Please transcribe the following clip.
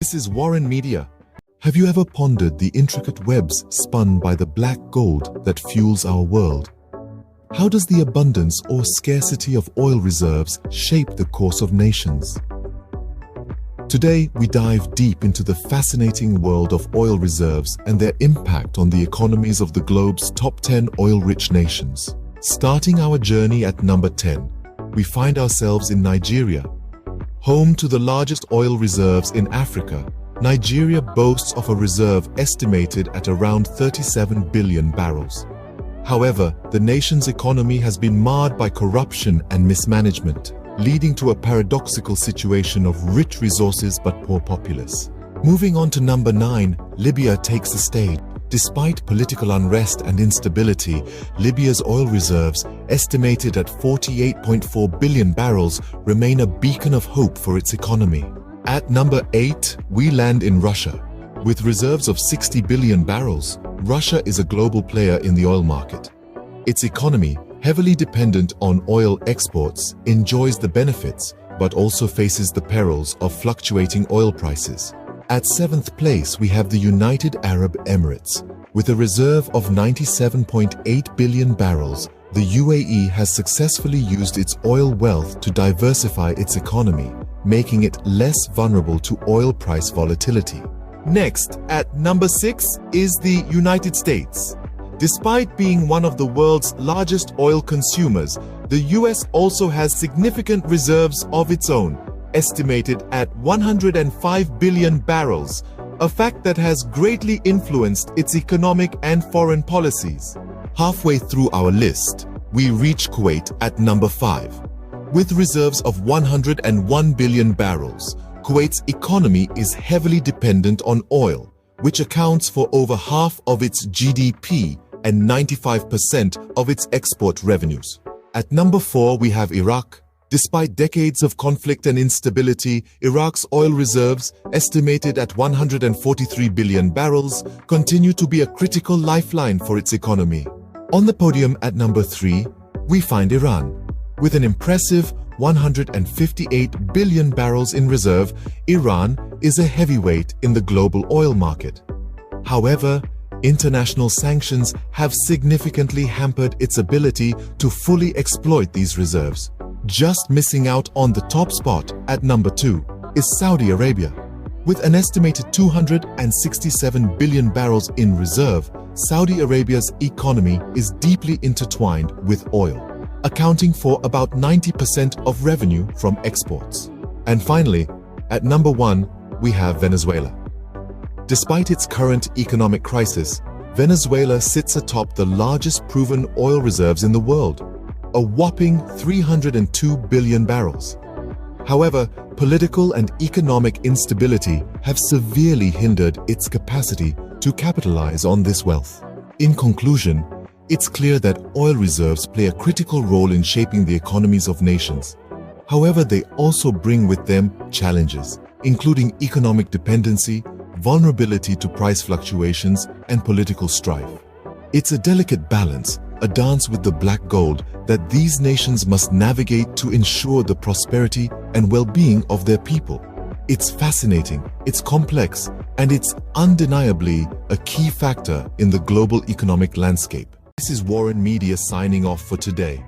This is Warren Media. Have you ever pondered the intricate webs spun by the black gold that fuels our world? How does the abundance or scarcity of oil reserves shape the course of nations? Today, we dive deep into the fascinating world of oil reserves and their impact on the economies of the globe's top 10 oil-rich nations. Starting our journey at number 10, we find ourselves in Nigeria. Home to the largest oil reserves in Africa, Nigeria boasts of a reserve estimated at around 37 billion barrels. However, the nation's economy has been marred by corruption and mismanagement, leading to a paradoxical situation of rich resources but poor populace. Moving on to number 9, Libya takes the stage. Despite political unrest and instability, Libya's oil reserves, estimated at 48.4 billion barrels, remain a beacon of hope for its economy. At number 8, we land in Russia. With reserves of 60 billion barrels, Russia is a global player in the oil market. Its economy, heavily dependent on oil exports, enjoys the benefits, but also faces the perils of fluctuating oil prices. At 7th place, we have the United Arab Emirates. With a reserve of 97.8 billion barrels, the UAE has successfully used its oil wealth to diversify its economy, making it less vulnerable to oil price volatility. Next, at number 6, is the United States. Despite being one of the world's largest oil consumers, the US also has significant reserves of its own, estimated at 105 billion barrels, a fact that has greatly influenced its economic and foreign policies. Halfway through our list, we reach Kuwait at number 5. With reserves of 101 billion barrels, Kuwait's economy is heavily dependent on oil, which accounts for over half of its GDP and 95% of its export revenues. At number 4, we have Iraq. Despite decades of conflict and instability, Iraq's oil reserves, estimated at 143 billion barrels, continue to be a critical lifeline for its economy. On the podium at number 3, we find Iran. With an impressive 158 billion barrels in reserve, Iran is a heavyweight in the global oil market. However, international sanctions have significantly hampered its ability to fully exploit these reserves. Just missing out on the top spot at number 2 is Saudi Arabia. With an estimated 267 billion barrels in reserve, Saudi Arabia's economy is deeply intertwined with oil, accounting for about 90% of revenue from exports. And finally, at number 1, we have Venezuela. Despite its current economic crisis, Venezuela sits atop the largest proven oil reserves in the world, a whopping 302 billion barrels. However, political and economic instability have severely hindered its capacity to capitalize on this wealth. In conclusion, it's clear that oil reserves play a critical role in shaping the economies of nations. However, they also bring with them challenges, including economic dependency, vulnerability to price fluctuations, and political strife. It's a delicate balance, a dance with the black gold that these nations must navigate to ensure the prosperity and well-being of their people. It's fascinating, it's complex, and it's undeniably a key factor in the global economic landscape. This is Warren Media signing off for today.